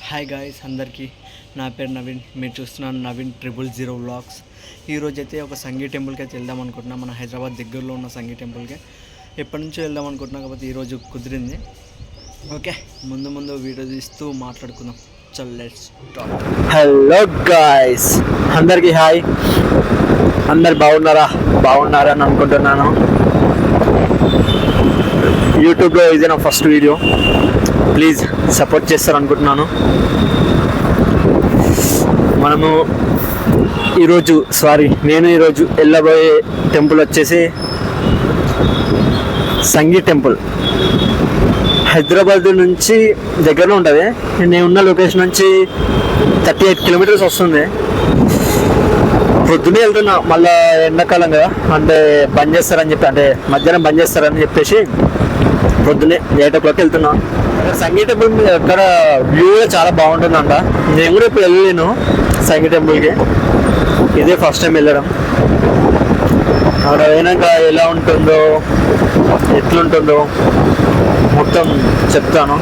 Hi guys అందరికీ, నా పేరు నవీన్. మీరు చూస్తున్నాను నవీన్ 000 వ్లాగ్స్. ఈరోజు అయితే ఒక సంగీ టెంపుల్కి అయితే వెళ్దాం అనుకుంటున్నాం. మన హైదరాబాద్ దగ్గరలో ఉన్న సంగీ టెంపుల్కి ఎప్పటి నుంచో వెళ్దాం అనుకుంటున్నాం, కాబట్టి ఈరోజు కుదిరింది. ఓకే, ముందు వీడియో తీస్తూ మాట్లాడుకుందాం. చల్ లెట్స్ స్టార్ట్. హలో గాయ్స్, అందరికీ హాయ్. అందరు బాగున్నారని అనుకుంటున్నాను. యూట్యూబ్లో ఇది నా ఫస్ట్ వీడియో, ప్లీజ్ సపోర్ట్ చేస్తారు అనుకుంటున్నాను. నేను ఈరోజు వెళ్ళబోయే టెంపుల్ వచ్చేసి సంగీ టెంపుల్. హైదరాబాద్ నుంచి దగ్గరలో ఉంటుంది. నేను ఉన్న లొకేషన్ నుంచి 38 కిలోమీటర్స్ వస్తుంది. పొద్దునే వెళ్తున్నా, మళ్ళీ ఎండాకాలం కదా, అంటే బంద్ చేస్తారని చెప్పి, అంటే మధ్యాహ్నం బంద్ చేస్తారని చెప్పేసి పొద్దునే 8 o'clock వెళ్తున్నా. సంగీ టెంపుల్ మీద అక్కడ వ్యూ కూడా చాలా బాగుంటుందంట. నేను కూడా ఇప్పుడు వెళ్ళలేను సంగీ టెంపుల్కి, ఇదే ఫస్ట్ టైం వెళ్ళడం. అక్కడ పోయినాక ఎలా ఉంటుందో ఎట్లుంటుందో మొత్తం చెప్తాను.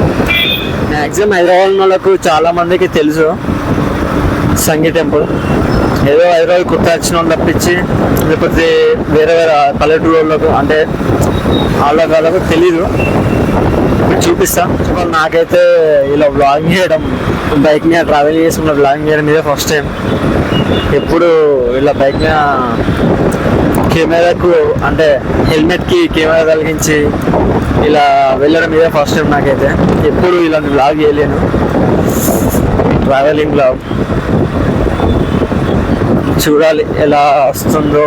మ్యాక్సిమం హైదరాబాద్ వాళ్ళకు చాలామందికి తెలుసు సంగీ టెంపుల్. ఏదో హైదరాబాద్ కొత్త వచ్చిన వాళ్ళు తప్పించి, లేకపోతే వేరే పల్లెటూరు వాళ్ళకు, అంటే వాళ్ళకు తెలీదు. ఇప్పుడు చూపిస్తా. నాకైతే ఇలా వ్లాగింగ్ చేయడం, బైక్ మీద ట్రావెల్ చేసుకున్న వ్లాగింగ్ చేయడం ఇదే ఫస్ట్ టైం. ఎప్పుడు ఇలా బైక్ మీద కెమెరాకు, అంటే హెల్మెట్కి కెమెరా కలిగించి ఇలా వెళ్ళడం ఇదే ఫస్ట్ టైం నాకైతే. ఎప్పుడు ఇలాంటి వ్లాగ్ చేయలేను, ట్రావెలింగ్ వ్లాగ్. చూడాలి ఎలా వస్తుందో,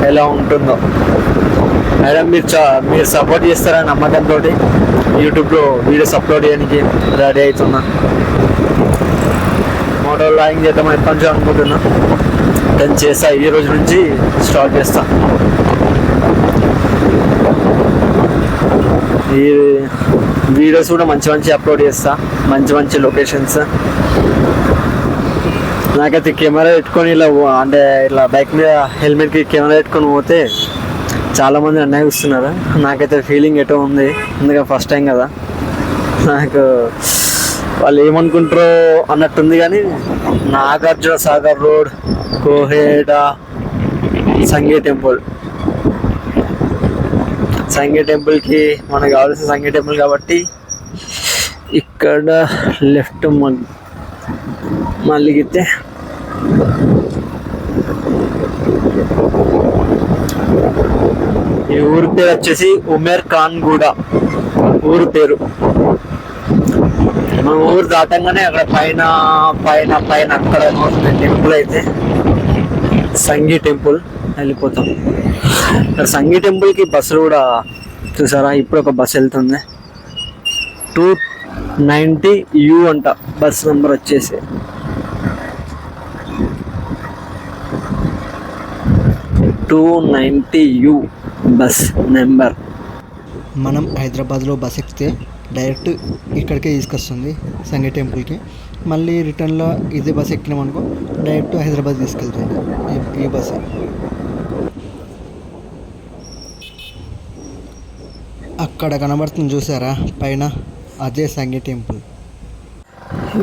ఎలా ఉంటుందో. మేడం మీరు సపోర్ట్ చేస్తారని నమ్మకంతో యూట్యూబ్లో వీడియోస్ అప్లోడ్ చేయడానికి రెడీ అవుతున్నా. మోటో వ్లాగింగ్ చేద్దాం ఎప్పటి నుంచో అనుకుంటున్నా. దాన్ని చేస్తా, ఈ రోజు నుంచి స్టార్ట్ చేస్తా. ఈ వీడియోస్ కూడా మంచి అప్లోడ్ చేస్తా, మంచి లొకేషన్స్. నాకైతే కెమెరా పెట్టుకొని ఇట్లా బైక్ మీద హెల్మెట్కి కెమెరా పెట్టుకొని పోతే చాలామంది అన్నయ్య చూస్తున్నారు. నాకైతే ఫీలింగ్ ఎటో ఉంది, ఎందుకంటే ఫస్ట్ టైం కదా. నాకు వాళ్ళు ఏమనుకుంటారో అన్నట్టుంది. కానీ నాగార్జున సాగర్ రోడ్, కోహేడా, సంగీ టెంపుల్కి మనకు కావాల్సిన సంగీ టెంపుల్ కాబట్టి ఇక్కడ లెఫ్ట్ మళ్ళీగితే ఈ ఊరి పేరు వచ్చేసి ఉమేర్ ఖాన్ గూడ ఊరు పేరు. మన ఊరు దాటంగానే అక్కడ పైన అక్కడ టెంపుల్ అయితే సంగీ టెంపుల్ వెళ్ళిపోతాం. అక్కడ సంగీ టెంపుల్కి బస్సులు కూడా చూసారా, ఇప్పుడు ఒక బస్సు వెళ్తుంది. 290U అంట బస్ నెంబర్ వచ్చేసి. U bus number. మనం హైదరాబాద్లో బస్ ఎక్కితే డైరెక్ట్ ఇక్కడికే తీసుకొస్తుంది సంగీ టెంపుల్కి. మళ్ళీ రిటర్న్లో ఇదే బస్ ఎక్కినామనుకో డైరెక్ట్ హైదరాబాద్ తీసుకెళ్తుంది ఈ బస్సు. అక్కడ కనబడుతుంది చూసారా పైన, అదే సంగీ టెంపుల్.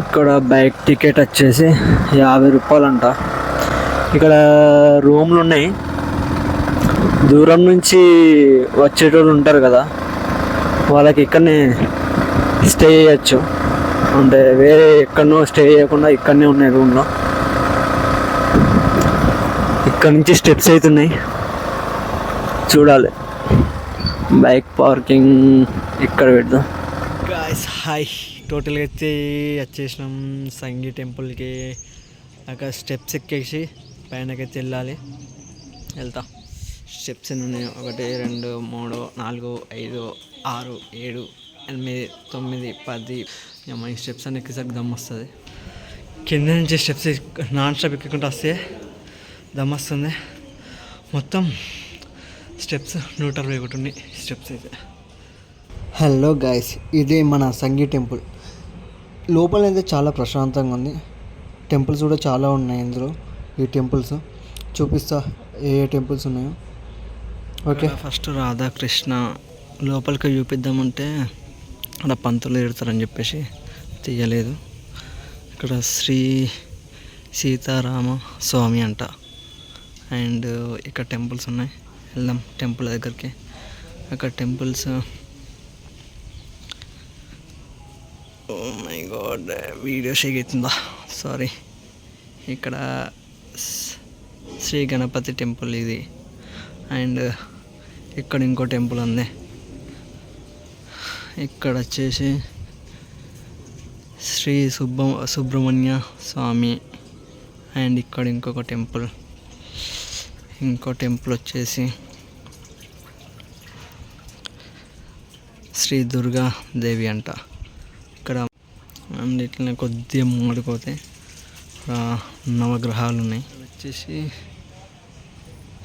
ఇక్కడ బైక్ టికెట్ వచ్చేసి 50 రూపాయలంట. ఇక్కడ రూమ్లు ఉన్నాయి. దూరం నుంచి వచ్చేటోళ్ళు ఉంటారు కదా, వాళ్ళకి ఇక్కడనే స్టే చేయొచ్చు. అంటే వేరే ఎక్కడనో స్టే చేయకుండా ఇక్కడనే ఉన్నాయి రూమ్లో. ఇక్కడ నుంచి స్టెప్స్ అవుతున్నాయి, చూడాలి. బైక్ పార్కింగ్ ఇక్కడ పెడదాం. గాయ్స్ హాయ్, టోటల్గా అయితే వచ్చేసినాం సంగీ టెంపుల్కి. అక్కడ స్టెప్స్ ఎక్కేసి పైనకైతే వెళ్తా. స్టెప్స్ ఎన్ని ఉన్నాయి? 1 2 3 4 5 6 7 8 9 10. ఈ స్టెప్స్ అన్ని ఎక్కేసరికి దమ్ వస్తుంది. కింద నుంచి స్టెప్స్ నాన్ స్టాప్ ఎక్కుంటూ వస్తే దమ్ వస్తుంది. మొత్తం స్టెప్స్ 161 ఉన్నాయి స్టెప్స్ అయితే. హలో గాయస్, ఇదే మన సంగీ టెంపుల్. లోపల అయితే చాలా ప్రశాంతంగా ఉంది. టెంపుల్స్ కూడా చాలా ఉన్నాయి ఇందులో. ఈ టెంపుల్స్ చూపిస్తా ఏ టెంపుల్స్ ఉన్నాయో. ఓకే, ఫస్ట్ రాధాకృష్ణ లోపలికి చూపిద్దామంటే అక్కడ పంతులు ఎడతారని చెప్పేసి తీయలేదు. ఇక్కడ శ్రీ సీతారామ స్వామి అంట. అండ్ ఇక్కడ టెంపుల్స్ ఉన్నాయి, వెళ్దాం టెంపుల్ దగ్గరికి. అక్కడ temples, oh my God video shake అవుతుందా, సారీ. ఇక్కడ శ్రీ గణపతి టెంపుల్ ఇది. అండ్ ఇక్కడ ఇంకో టెంపుల్ ఉంది. ఇక్కడ వచ్చేసి శ్రీ సుబ్రహ్మణ్య స్వామి. అండ్ ఇక్కడ ఇంకో టెంపుల్ వచ్చేసి శ్రీ దుర్గా దేవి అంట. ఇక్కడ అండ్ ఇట్లా కొద్దిగా ముంగడిపోతే నవగ్రహాలు ఉన్నాయి. వచ్చేసి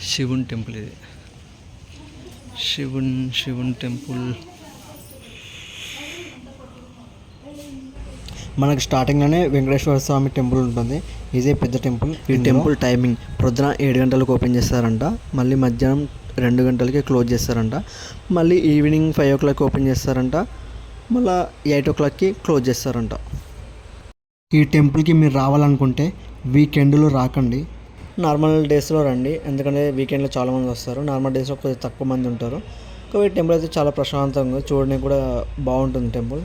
శివుని టెంపుల్ ఇది. శివుని టెంపుల్ మనకు స్టార్టింగ్లోనే వెంకటేశ్వర స్వామి టెంపుల్ ఉంటుంది. ఇదే పెద్ద టెంపుల్. ఈ టెంపుల్ టైమింగ్ ప్రొద్దున 7 గంటలకు ఓపెన్ చేస్తారంట, మళ్ళీ మధ్యాహ్నం 2 గంటలకి క్లోజ్ చేస్తారంట, మళ్ళీ ఈవినింగ్ 5 o'clock ఓపెన్ చేస్తారంట, మళ్ళీ 8 o'clockకి క్లోజ్ చేస్తారంట. ఈ టెంపుల్కి మీరు రావాలనుకుంటే వీకెండ్లో రాకండి, నార్మల్ డేస్లో రండి. ఎందుకంటే వీకెండ్లో చాలామంది వస్తారు, నార్మల్ డేస్లో కొద్దిగా తక్కువ మంది ఉంటారు. కాబట్టి టెంపుల్ అయితే చాలా ప్రశాంతంగా, చూడడానికి కూడా బాగుంటుంది టెంపుల్.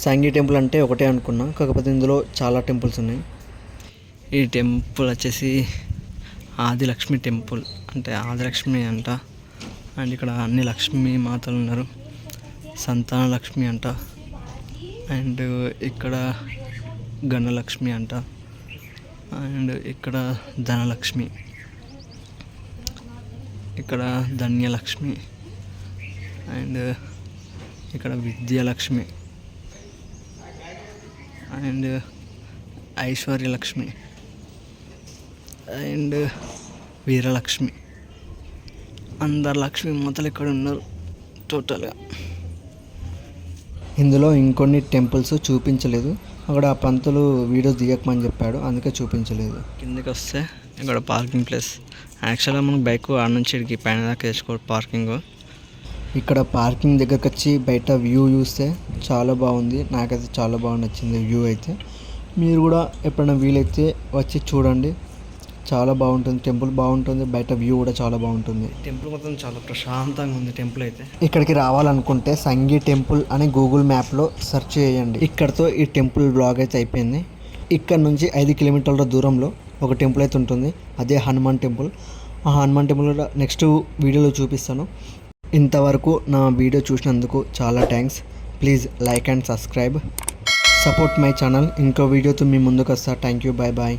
సంగీ టెంపుల్ అంటే ఒకటే అనుకున్నా, కాకపోతే ఇందులో చాలా టెంపుల్స్ ఉన్నాయి. ఈ టెంపుల్ వచ్చేసి ఆదిలక్ష్మి టెంపుల్, అంటే ఆదిలక్ష్మి అంట. అండ్ ఇక్కడ అన్ని లక్ష్మీ మాతలు ఉన్నారు, సంతాన లక్ష్మి అంట. అండ్ ఇక్కడ గణలక్ష్మి అంట. అండ్ ఇక్కడ ధనలక్ష్మి, ఇక్కడ ధన్యలక్ష్మి, అండ్ ఇక్కడ విద్యాలక్ష్మి, అండ్ ఐశ్వర్యలక్ష్మి, అండ్ వీరలక్ష్మి. అందరు లక్ష్మి మాతలు ఇక్కడ ఉన్నారు టోటల్గా. ఇందులో ఇంకొన్ని టెంపుల్స్ చూపించలేదు, అక్కడ ఆ పంతులు వీడియో దిగకమని చెప్పాడు, అందుకే చూపించలేదు. కిందకి వస్తే ఇక్కడ పార్కింగ్ ప్లేస్. యాక్చువల్గా మనం బైక్ ఆడ నుంచి ఇక్కడికి పైన దాకా వేసుకోవాలి పార్కింగ్. ఇక్కడ పార్కింగ్ దగ్గరకు వచ్చి బయట వ్యూ చూస్తే చాలా బాగుంది, నాకైతే చాలా బాగా నచ్చింది వ్యూ అయితే. మీరు కూడా ఎప్పుడైనా వీలైతే వచ్చి చూడండి, చాలా బాగుంటుంది, టెంపుల్ బాగుంటుంది, బయట వ్యూ కూడా చాలా బాగుంటుంది. టెంపుల్ మొత్తం చాలా ప్రశాంతంగా ఉంది టెంపుల్ అయితే. ఇక్కడికి రావాలనుకుంటే సంగీ టెంపుల్ అని గూగుల్ మ్యాప్లో సెర్చ్ చేయండి. ఇక్కడతో ఈ టెంపుల్ బ్లాగ్ అయితే అయిపోయింది. ఇక్కడ నుంచి 5 కిలోమీటర్ల దూరంలో ఒక టెంపుల్ అయితే ఉంటుంది, అదే హనుమాన్ టెంపుల్. ఆ హనుమాన్ టెంపుల్ కూడా నెక్స్ట్ వీడియోలో చూపిస్తాను. ఇంతవరకు నా వీడియో చూసినందుకు చాలా thanks. Please like and subscribe, support my channel. ఇంకో వీడియోతో మీ ముందుకు వస్తా. Thank you, bye bye.